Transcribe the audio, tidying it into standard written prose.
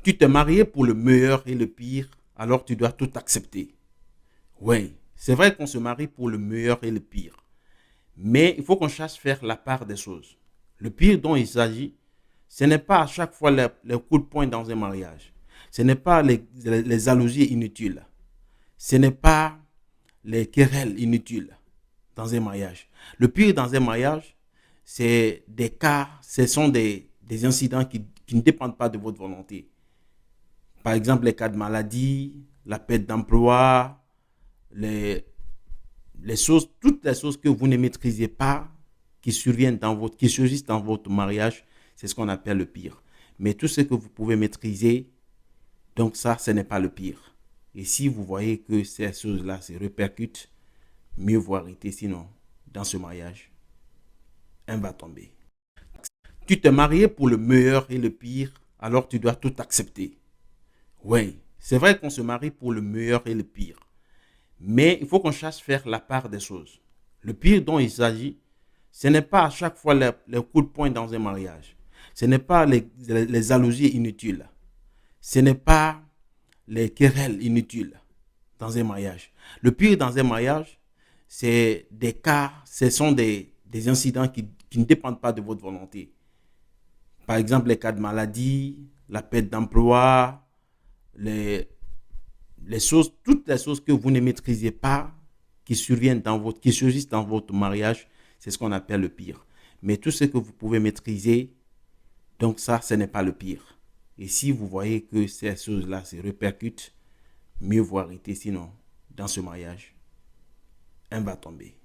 Tu t'es marié pour le meilleur et le pire, alors tu dois tout accepter. Oui, c'est vrai qu'on se marie pour le meilleur et le pire. Mais il faut qu'on cherche à faire la part des choses. Le pire dont il s'agit, ce n'est pas à chaque fois les coups de poing dans un mariage. Ce n'est pas les jalousies inutiles. Ce n'est pas les querelles inutiles dans un mariage. Le pire dans un mariage, c'est des cas, ce sont des incidents qui ne dépendent pas de votre volonté. Par exemple, les cas de maladie, la perte d'emploi, les, les choses, toutes les choses que vous ne maîtrisez pas, qui surgissent dans votre mariage, c'est ce qu'on appelle le pire. Mais tout ce que vous pouvez maîtriser, donc ça, ce n'est pas le pire. Et si vous voyez que ces choses-là se répercutent, mieux vaut arrêter, sinon, dans ce mariage, un va tomber. Tu t'es marié pour le meilleur et le pire, alors tu dois tout accepter. Oui, c'est vrai qu'on se marie pour le meilleur et le pire. Mais il faut qu'on cherche à faire la part des choses. Le pire dont il s'agit, ce n'est pas à chaque fois les coups de poing dans un mariage. Ce n'est pas les jalousies inutiles. Ce n'est pas les querelles inutiles dans un mariage. Le pire dans un mariage, c'est des cas, ce sont des incidents qui ne dépendent pas de votre volonté. Par exemple, les cas de maladie, la perte d'emploi, les, toutes les choses que vous ne maîtrisez pas, qui surgissent dans votre mariage, c'est ce qu'on appelle le pire. Mais tout ce que vous pouvez maîtriser, donc ça, ce n'est pas le pire. Et si vous voyez que ces choses-là se répercutent, mieux vaut arrêter, sinon, dans ce mariage, un va tomber.